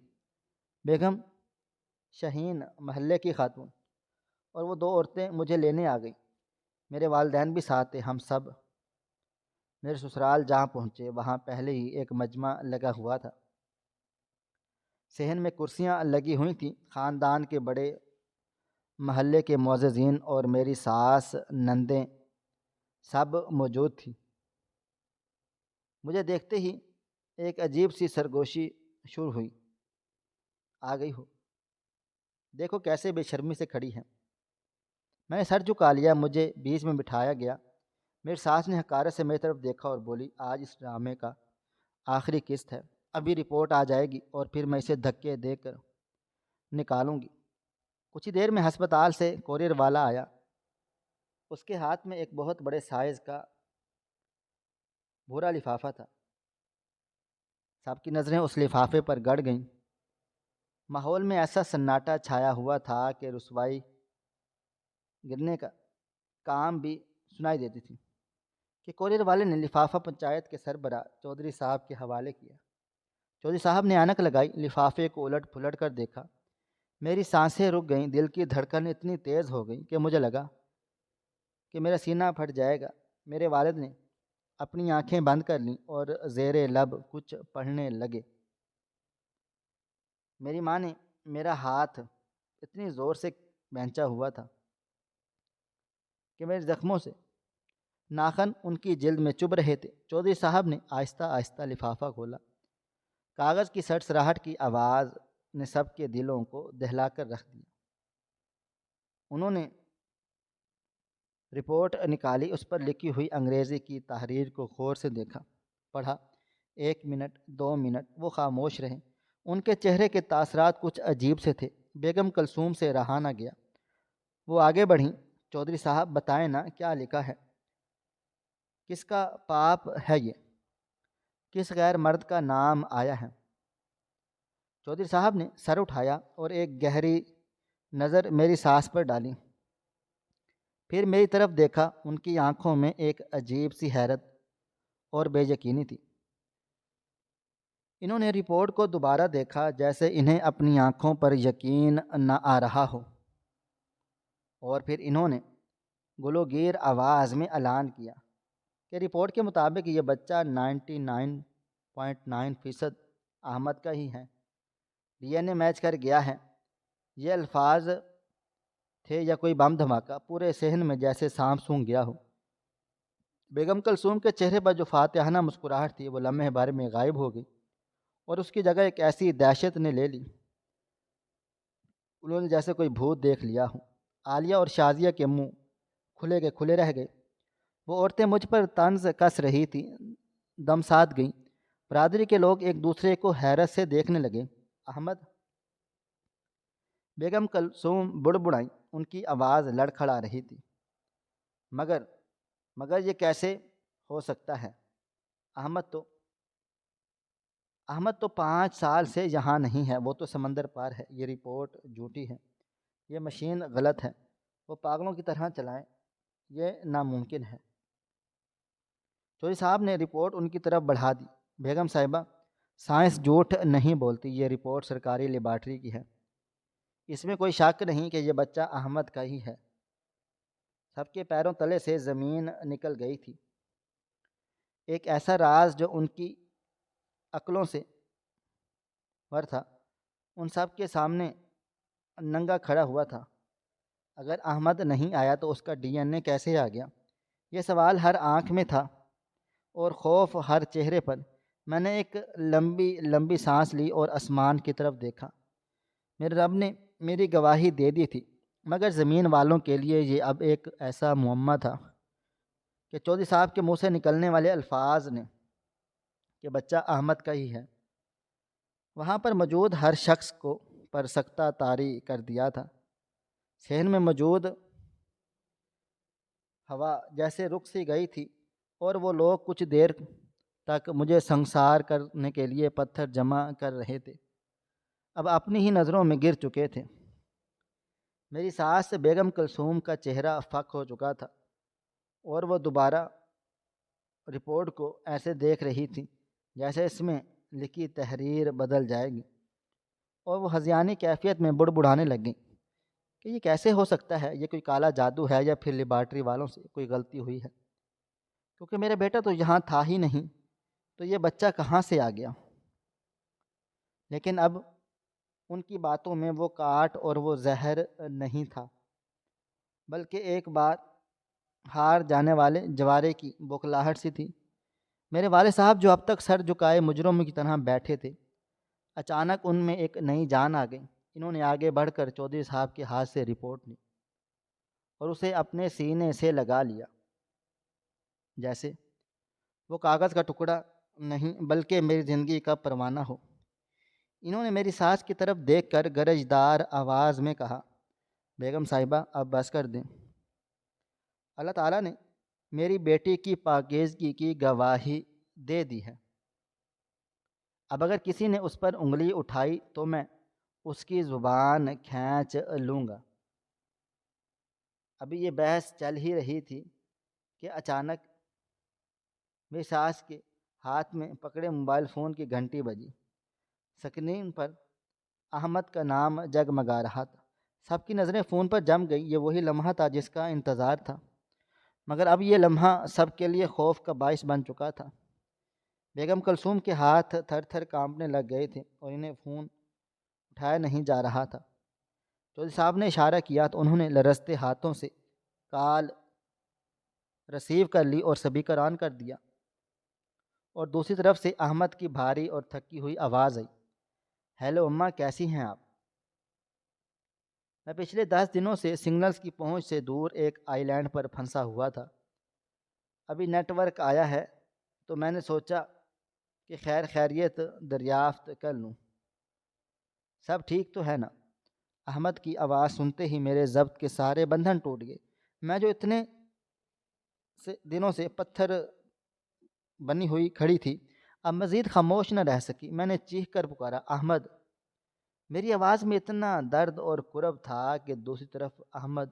بیگم شہین محلے کی خاتون اور وہ دو عورتیں مجھے لینے آ گئیں۔ میرے والدین بھی ساتھ تھے۔ ہم سب میرے سسرال جہاں پہنچے وہاں پہلے ہی ایک مجمع لگا ہوا تھا۔ صحن میں کرسیاں لگی ہوئی تھیں۔ خاندان کے بڑے، محلے کے معززین اور میری ساس، نندیں سب موجود تھیں۔ مجھے دیکھتے ہی ایک عجیب سی سرگوشی شروع ہوئی۔ آ گئی ہو؟ دیکھو کیسے بے شرمی سے کھڑی ہیں۔ میں نے سر جھکا لیا۔ مجھے بیچ میں بٹھایا گیا۔ میری ساس نے حقارت سے میری طرف دیکھا اور بولی، آج اس ڈرامے کا آخری قسط ہے، ابھی رپورٹ آ جائے گی اور پھر میں اسے دھکے دے کر نکالوں گی۔ کچھ ہی دیر میں ہسپتال سے کورئر والا آیا۔ اس کے ہاتھ میں ایک بہت بڑے سائز کا بھورا لفافہ تھا۔ سب کی نظریں اس لفافے پر گڑ گئیں۔ ماحول میں ایسا سناٹا چھایا ہوا تھا کہ رسوائی گرنے کا کام بھی سنائی دیتی تھی کہ کورئر والے نے لفافہ پنچایت کے سربراہ چودھری صاحب کے حوالے کیا۔ چودھری صاحب نے اینک لگائی، لفافے کو الٹ پھلٹ کر دیکھا۔ میری سانسیں رک گئیں، دل کی دھڑکن اتنی تیز ہو گئی کہ مجھے لگا کہ میرا سینہ پھٹ جائے گا۔ میرے والد نے اپنی آنکھیں بند کر لیں اور زیر لب کچھ پڑھنے لگے۔ میری ماں نے میرا ہاتھ اتنی زور سے کھینچا ہوا تھا کہ میرے زخموں سے ناخن ان کی جلد میں چبھ رہے تھے۔ چودھری صاحب نے آہستہ آہستہ لفافہ کھولا۔ کاغذ کی سڑسڑاہٹ کی آواز نے سب کے دلوں کو دہلا کر رکھ دیا۔ انہوں نے رپورٹ نکالی، اس پر لکھی ہوئی انگریزی کی تحریر کو غور سے دیکھا، پڑھا۔ 1 منٹ، 2 منٹ وہ خاموش رہے۔ ان کے چہرے کے تاثرات کچھ عجیب سے تھے۔ بیگم کلثوم سے رہا نہ گیا۔ وہ آگے بڑھیں۔ چودھری صاحب بتائیں نا کیا لکھا ہے؟ کس کا پاپ ہے یہ؟ کس غیر مرد کا نام آیا ہے؟ چودھری صاحب نے سر اٹھایا اور ایک گہری نظر میری ساس پر ڈالی، پھر میری طرف دیکھا۔ ان کی آنکھوں میں ایک عجیب سی حیرت اور بے یقینی تھی۔ انہوں نے رپورٹ کو دوبارہ دیکھا جیسے انہیں اپنی آنکھوں پر یقین نہ آ رہا ہو، اور پھر انہوں نے گلوگیر آواز میں اعلان کیا کہ رپورٹ کے مطابق یہ بچہ 99.9% احمد کا ہی ہے۔ ڈی این اے میچ کر گیا ہے۔ یہ الفاظ تھے یا کوئی بم دھماکہ، پورے صحن میں جیسے سانپ سونگھ گیا ہو۔ بیگم کلثوم کے چہرے پر جو فاتحانہ مسکراہٹ تھی وہ لمحے بھر میں غائب ہو گئی اور اس کی جگہ ایک ایسی دہشت نے لے لی، انہوں نے جیسے کوئی بھوت دیکھ لیا ہو۔ عالیہ اور شازیہ کے منہ کھلے کے کھلے رہ گئے۔ وہ عورتیں مجھ پر طنز کس رہی تھیں، دم ساتھ گئیں۔ برادری کے لوگ ایک دوسرے کو حیرت سے دیکھنے لگے۔ احمد؟ بیگم کلثوم بڑبڑائیں، ان کی آواز لڑکھڑا رہی تھی۔ مگر یہ کیسے ہو سکتا ہے؟ احمد تو 5 سال سے یہاں نہیں ہے، وہ تو سمندر پار ہے۔ یہ رپورٹ جھوٹی ہے، یہ مشین غلط ہے، وہ پاگلوں کی طرح چلائیں، یہ ناممکن ہے۔ چودھری صاحب نے رپورٹ ان کی طرف بڑھا دی۔ بیگم صاحبہ، سائنس جھوٹ نہیں بولتی، یہ رپورٹ سرکاری لیبارٹری کی ہے، اس میں کوئی شک نہیں کہ یہ بچہ احمد کا ہی ہے۔ سب کے پیروں تلے سے زمین نکل گئی تھی۔ ایک ایسا راز جو ان کی عقلوں سے ور تھا، ان سب کے سامنے ننگا کھڑا ہوا تھا۔ اگر احمد نہیں آیا تو اس کا ڈی این اے کیسے آ گیا؟ یہ سوال ہر آنکھ میں تھا اور خوف ہر چہرے پر۔ میں نے ایک لمبی لمبی سانس لی اور آسمان کی طرف دیکھا۔ میرے رب نے میری گواہی دے دی تھی، مگر زمین والوں کے لیے یہ اب ایک ایسا معمہ تھا کہ چودھری صاحب کے منہ سے نکلنے والے الفاظ نے کہ بچہ احمد کا ہی ہے، وہاں پر موجود ہر شخص کو پر سکتہ طاری کر دیا تھا۔ صحن میں موجود ہوا جیسے رک سی گئی تھی اور وہ لوگ کچھ دیر تک مجھے سنسار کرنے کے لیے پتھر جمع کر رہے تھے، اب اپنی ہی نظروں میں گر چکے تھے۔ میری ساس بیگم کلثوم کا چہرہ فک ہو چکا تھا اور وہ دوبارہ رپورٹ کو ایسے دیکھ رہی تھی جیسے اس میں لکھی تحریر بدل جائے گی، اور وہ ہذیانی کیفیت میں بڑبڑانے لگیں کہ یہ کیسے ہو سکتا ہے، یہ کوئی کالا جادو ہے یا پھر لیبارٹری والوں سے کوئی غلطی ہوئی ہے، کیونکہ میرا بیٹا تو یہاں تھا ہی نہیں، تو یہ بچہ کہاں سے آ گیا۔ لیکن اب ان کی باتوں میں وہ کاٹ اور وہ زہر نہیں تھا، بلکہ ایک بار ہار جانے والے جوارے کی بوکھلاہٹ سی تھی۔ میرے والد صاحب جو اب تک سر جھکائے مجرموں کی طرح بیٹھے تھے، اچانک ان میں ایک نئی جان آ گئی۔ انہوں نے آگے بڑھ کر چودھری صاحب کے ہاتھ سے رپورٹ لی اور اسے اپنے سینے سے لگا لیا، جیسے وہ کاغذ کا ٹکڑا نہیں بلکہ میری زندگی کا پروانہ ہو۔ انہوں نے میری ساس کی طرف دیکھ کر گرجدار آواز میں کہا، بیگم صاحبہ اب بس کر دیں، اللہ تعالیٰ نے میری بیٹی کی پاکیزگی کی گواہی دے دی ہے، اب اگر کسی نے اس پر انگلی اٹھائی تو میں اس کی زبان کھینچ لوں گا۔ ابھی یہ بحث چل ہی رہی تھی کہ اچانک میری ساس کے ہاتھ میں پکڑے موبائل فون کی گھنٹی بجی۔ سکرین پر احمد کا نام جگمگا رہا تھا۔ سب کی نظریں فون پر جم گئی۔ یہ وہی لمحہ تھا جس کا انتظار تھا، مگر اب یہ لمحہ سب کے لیے خوف کا باعث بن چکا تھا۔ بیگم کلثوم کے ہاتھ تھر تھر کانپنے لگ گئے تھے اور انہیں فون اٹھایا نہیں جا رہا تھا۔ چودھری صاحب نے اشارہ کیا تو انہوں نے لرزتے ہاتھوں سے کال ریسیو کر لی اور سپیکر آن کر دیا، اور دوسری طرف سے احمد کی بھاری اور تھکی ہوئی آواز آئی، ہیلو اماں، کیسی ہیں آپ؟ میں پچھلے 10 دنوں سے سگنلز کی پہنچ سے دور ایک آئی لینڈ پر پھنسا ہوا تھا۔ ابھی نیٹ ورک آیا ہے تو میں نے سوچا کہ خیر خیریت دریافت کر لوں۔ سب ٹھیک تو ہے نا؟ احمد کی آواز سنتے ہی میرے ضبط کے سارے بندھن ٹوٹ گئے۔ میں جو اتنے دنوں سے پتھر بنی ہوئی کھڑی تھی، اب مزید خاموش نہ رہ سکی۔ میں نے چیخ کر پکارا، احمد! میری آواز میں اتنا درد اور کرب تھا کہ دوسری طرف احمد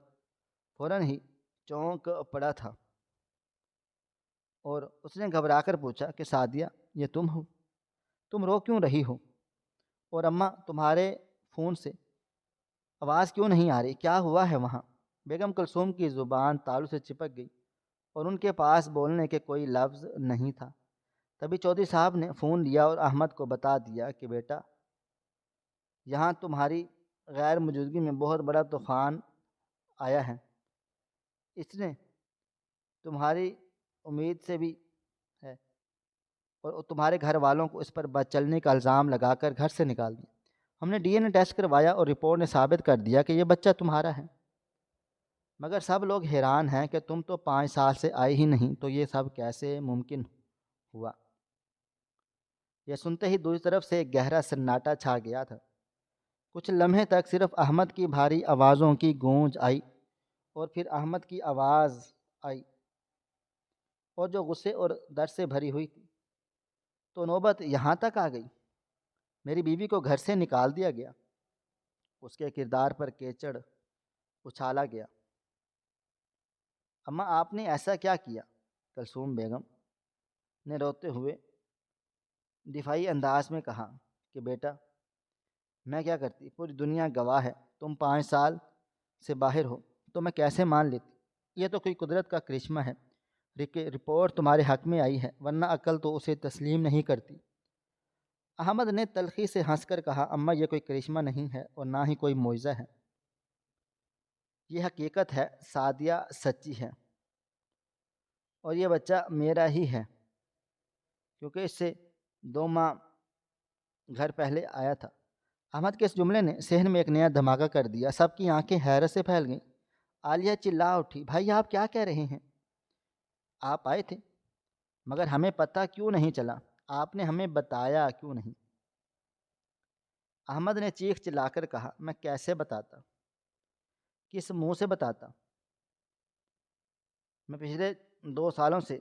فوراً ہی چونک پڑا تھا اور اس نے گھبرا کر پوچھا کہ سعدیہ، یہ تم ہو؟ تم رو کیوں رہی ہو؟ اور اماں، تمہارے فون سے آواز کیوں نہیں آ رہی؟ کیا ہوا ہے وہاں؟ بیگم کلثوم کی زبان تالو سے چپک گئی اور ان کے پاس بولنے کے کوئی لفظ نہیں تھا۔ تبھی چودھری صاحب نے فون لیا اور احمد کو بتا دیا کہ بیٹا، یہاں تمہاری غیر موجودگی میں بہت بڑا طوفان آیا ہے۔ اس نے تمہاری امید سے بھی ہے اور تمہارے گھر والوں کو اس پر بد چلنے کا الزام لگا کر گھر سے نکال دیا۔ ہم نے ڈی این اے ٹیسٹ کروایا اور رپورٹ نے ثابت کر دیا کہ یہ بچہ تمہارا ہے، مگر سب لوگ حیران ہیں کہ تم تو 5 سال سے آئے ہی نہیں، تو یہ سب کیسے ممکن ہوا؟ یہ سنتے ہی دوسری طرف سے ایک گہرا سناٹا چھا گیا تھا۔ کچھ لمحے تک صرف احمد کی بھاری آوازوں کی گونج آئی اور پھر احمد کی آواز آئی، اور جو غصے اور درد سے بھری ہوئی تھی۔ تو نوبت یہاں تک آ گئی، میری بیوی کو گھر سے نکال دیا گیا، اس کے کردار پر کیچڑ اچھالا گیا۔ اماں، آپ نے ایسا کیا کیا؟ کلثوم بیگم نے روتے ہوئے دفاعی انداز میں کہا کہ بیٹا، میں کیا کرتی؟ پوری دنیا گواہ ہے، تم 5 سال سے باہر ہو تو میں کیسے مان لیتی؟ یہ تو کوئی قدرت کا کرشمہ ہے۔ رپورٹ تمہارے حق میں آئی ہے، ورنہ عقل تو اسے تسلیم نہیں کرتی۔ احمد نے تلخی سے ہنس کر کہا، اماں، یہ کوئی کرشمہ نہیں ہے اور نہ ہی کوئی معجزہ ہے، یہ حقیقت ہے، سعدیہ سچی ہے، اور یہ بچہ میرا ہی ہے، کیونکہ اس سے 2 ماہ گھر پہلے آیا تھا۔ احمد کے اس جملے نے صحن میں ایک نیا دھماکہ کر دیا۔ سب کی آنکھیں حیرت سے پھیل گئیں۔ عالیہ چلا اٹھی، بھائی آپ کیا کہہ رہے ہیں؟ آپ آئے تھے، مگر ہمیں پتہ کیوں نہیں چلا؟ آپ نے ہمیں بتایا کیوں نہیں؟ احمد نے چیخ چلا کر کہا، میں کیسے بتاتا، کس منہ سے بتاتا؟ میں پچھلے 2 سالوں سے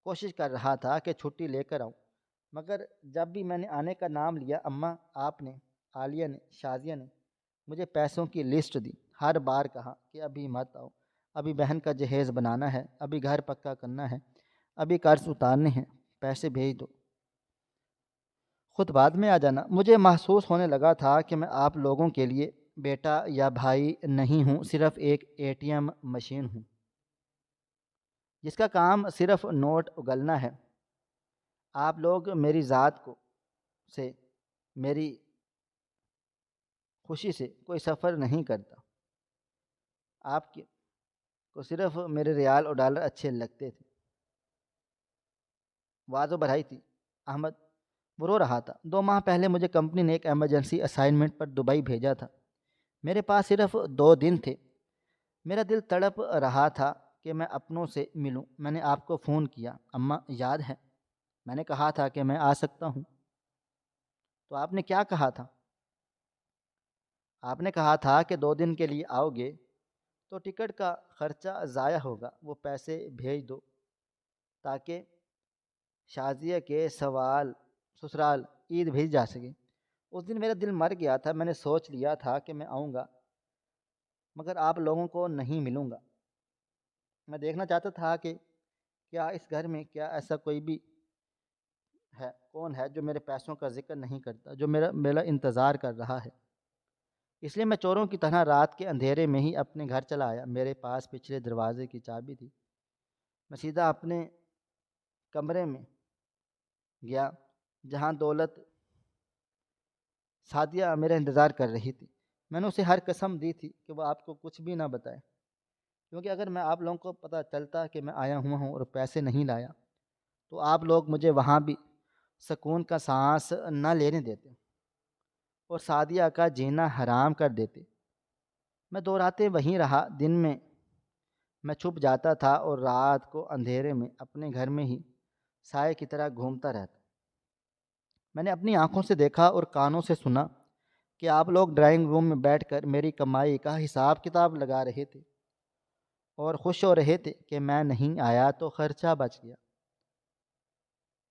کوشش کر رہا تھا کہ چھٹی لے کر آؤں، مگر جب بھی میں نے آنے کا نام لیا، اماں، آپ نے، عالیہ نے، شازیہ نے مجھے پیسوں کی لسٹ دی۔ ہر بار کہا کہ ابھی مت آؤ، ابھی بہن کا جہیز بنانا ہے، ابھی گھر پکا کرنا ہے، ابھی قرض اتارنے ہیں، پیسے بھیج دو، خود بعد میں آ جانا۔ مجھے محسوس ہونے لگا تھا کہ میں آپ لوگوں کے لیے بیٹا یا بھائی نہیں ہوں، صرف ایک ATM مشین ہوں جس کا کام صرف نوٹ اگلنا ہے۔ آپ لوگ میری ذات کو سے، میری خوشی سے کوئی سفر نہیں کرتا، آپ کو صرف میرے ریال اور ڈالر اچھے لگتے تھے۔ واضح بڑھائی تھی احمد، وہ رو رہا تھا۔ 2 ماہ پہلے مجھے کمپنی نے ایک ایمرجنسی اسائنمنٹ پر دبئی بھیجا تھا، میرے پاس صرف 2 دن تھے۔ میرا دل تڑپ رہا تھا کہ میں اپنوں سے ملوں۔ میں نے آپ کو فون کیا، اماں یاد ہے؟ میں نے کہا تھا کہ میں آ سکتا ہوں، تو آپ نے کیا کہا تھا؟ آپ نے کہا تھا کہ 2 دن کے لیے آؤ گے تو ٹکٹ کا خرچہ ضائع ہوگا، وہ پیسے بھیج دو تاکہ شازیہ کے سسرال عید بھی جا سکے۔ اس دن میرا دل مر گیا تھا، میں نے سوچ لیا تھا کہ میں آؤں گا مگر آپ لوگوں کو نہیں ملوں گا۔ میں دیکھنا چاہتا تھا کہ کیا اس گھر میں کیا ایسا کوئی بھی ہے، کون ہے جو میرے پیسوں کا ذکر نہیں کرتا، جو میرا انتظار کر رہا ہے۔ اس لیے میں چوروں کی طرح رات کے اندھیرے میں ہی اپنے گھر چلا آیا۔ میرے پاس پچھلے دروازے کی چابی تھی۔ میں سیدھا اپنے کمرے میں گیا جہاں دولت سعدیہ میرا انتظار کر رہی تھی۔ میں نے اسے ہر قسم دی تھی کہ وہ آپ کو کچھ بھی نہ بتائے، کیونکہ اگر میں آپ لوگوں کو پتہ چلتا کہ میں آیا ہوا ہوں اور پیسے نہیں لایا تو آپ لوگ مجھے وہاں بھی سکون کا سانس نہ لینے دیتے اور سعدیہ کا جینا حرام کر دیتے۔ میں 2 راتیں وہیں رہا۔ دن میں چھپ جاتا تھا اور رات کو اندھیرے میں اپنے گھر میں ہی سائے کی طرح گھومتا رہتا۔ میں نے اپنی آنکھوں سے دیکھا اور کانوں سے سنا کہ آپ لوگ ڈرائنگ روم میں بیٹھ کر میری کمائی کا حساب کتاب لگا رہے تھے اور خوش ہو رہے تھے کہ میں نہیں آیا تو خرچہ بچ گیا۔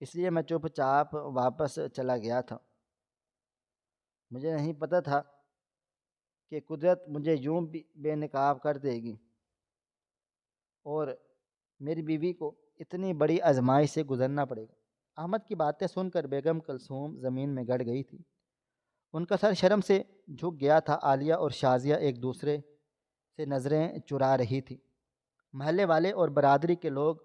اس لیے میں چپ چاپ واپس چلا گیا تھا۔ مجھے نہیں پتہ تھا کہ قدرت مجھے یوں بھی بے نقاب کر دے گی اور میری بیوی کو اتنی بڑی آزمائش سے گزرنا پڑے گا۔ احمد کی باتیں سن کر بیگم کلثوم زمین میں گڑ گئی تھی۔ ان کا سر شرم سے جھک گیا تھا۔ عالیہ اور شازیہ ایک دوسرے سے نظریں چرا رہی تھی۔ محلے والے اور برادری کے لوگ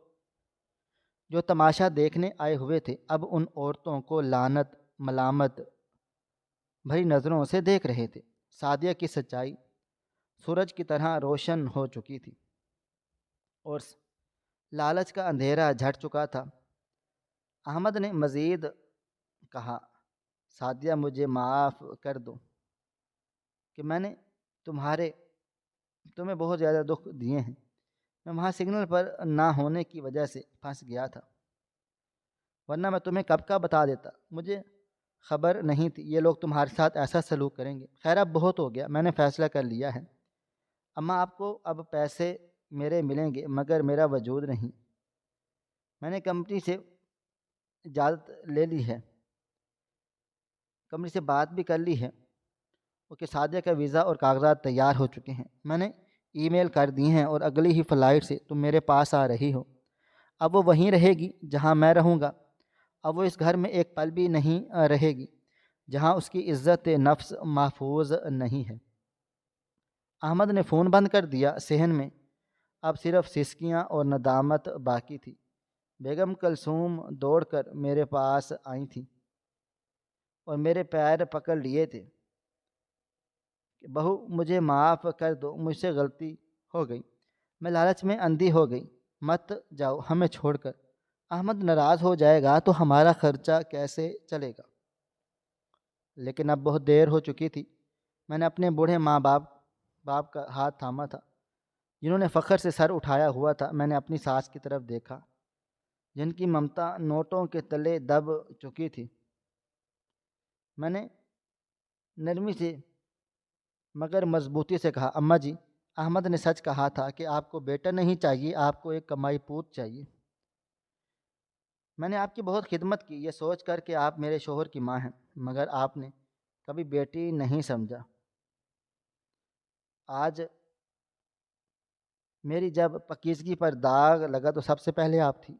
جو تماشا دیکھنے آئے ہوئے تھے اب ان عورتوں کو لعنت ملامت بھری نظروں سے دیکھ رہے تھے۔ سعدیہ کی سچائی سورج کی طرح روشن ہو چکی تھی اور لالچ کا اندھیرا جھٹ چکا تھا۔ احمد نے مزید کہا، سعدیہ مجھے معاف کر دو کہ میں نے تمہیں بہت زیادہ دکھ دیے ہیں۔ میں وہاں سگنل پر نہ ہونے کی وجہ سے پھنس گیا تھا، ورنہ میں تمہیں کب کا بتا دیتا۔ مجھے خبر نہیں تھی یہ لوگ تمہارے ساتھ ایسا سلوک کریں گے۔ خیر اب بہت ہو گیا، میں نے فیصلہ کر لیا ہے۔ اماں آپ کو اب پیسے میرے ملیں گے مگر میرا وجود نہیں۔ میں نے کمپنی سے اجازت لے لی ہے، کمپنی سے بات بھی کر لی ہے کہ سعدیہ کا ویزا اور کاغذات تیار ہو چکے ہیں۔ میں نے ای میل کر دی ہیں اور اگلی ہی فلائٹ سے تم میرے پاس آ رہی ہو۔ اب وہ وہیں رہے گی جہاں میں رہوں گا۔ اب وہ اس گھر میں ایک پل بھی نہیں رہے گی جہاں اس کی عزت نفس محفوظ نہیں ہے۔ احمد نے فون بند کر دیا۔ صحن میں اب صرف سسکیاں اور ندامت باقی تھی۔ بیگم کلثوم دوڑ کر میرے پاس آئی تھیں اور میرے پیر پکڑ لیے تھے کہ بہو مجھے معاف کر دو، مجھ سے غلطی ہو گئی، میں لالچ میں اندھی ہو گئی، مت جاؤ ہمیں چھوڑ کر۔ احمد ناراض ہو جائے گا تو ہمارا خرچہ کیسے چلے گا؟ لیکن اب بہت دیر ہو چکی تھی۔ میں نے اپنے بوڑھے ماں باپ کا ہاتھ تھاما تھا جنہوں نے فخر سے سر اٹھایا ہوا تھا۔ میں نے اپنی ساس کی طرف دیکھا جن کی ممتا نوٹوں کے تلے دب چکی تھی۔ میں نے نرمی سے مگر مضبوطی سے کہا، اماں جی، احمد نے سچ کہا تھا کہ آپ کو بیٹا نہیں چاہیے، آپ کو ایک کمائی پوت چاہیے۔ میں نے آپ کی بہت خدمت کی یہ سوچ کر کہ آپ میرے شوہر کی ماں ہیں، مگر آپ نے کبھی بیٹی نہیں سمجھا۔ آج میری جب پاکیزگی پر داغ لگا تو سب سے پہلے آپ تھی۔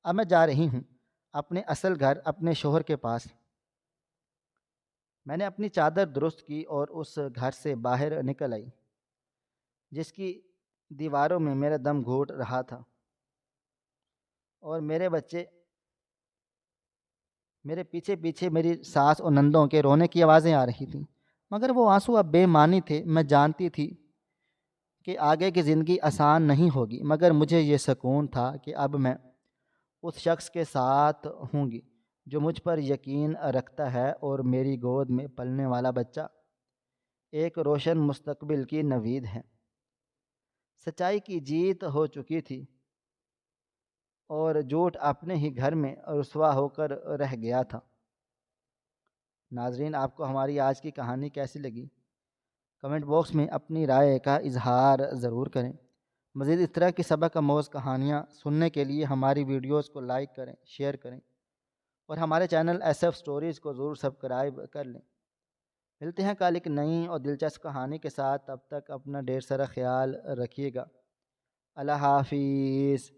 اب میں جا رہی ہوں اپنے اصل گھر، اپنے شوہر کے پاس۔ میں نے اپنی چادر درست کی اور اس گھر سے باہر نکل آئی جس کی دیواروں میں میرا دم گھوٹ رہا تھا، اور میرے بچے میرے پیچھے پیچھے میری ساس اور نندوں کے رونے کی آوازیں آ رہی تھیں، مگر وہ آنسو اب بے معنی تھے۔ میں جانتی تھی کہ آگے کی زندگی آسان نہیں ہوگی، مگر مجھے یہ سکون تھا کہ اب میں اس شخص کے ساتھ ہوں گی جو مجھ پر یقین رکھتا ہے، اور میری گود میں پلنے والا بچہ ایک روشن مستقبل کی نوید ہے۔ سچائی کی جیت ہو چکی تھی اور جھوٹ اپنے ہی گھر میں رسوا ہو کر رہ گیا تھا۔ ناظرین، آپ کو ہماری آج کی کہانی کیسی لگی؟ کمنٹ باکس میں اپنی رائے کا اظہار ضرور کریں۔ مزید اس طرح کی سبق آموز کہانیاں سننے کے لیے ہماری ویڈیوز کو لائک کریں، شیئر کریں، اور ہمارے چینل ایس ایف سٹوریز کو ضرور سبسکرائب کر لیں۔ ملتے ہیں کل ایک نئی اور دلچسپ کہانی کے ساتھ، تب تک اپنا ڈھیر سارا خیال رکھیے گا۔ اللہ حافظ۔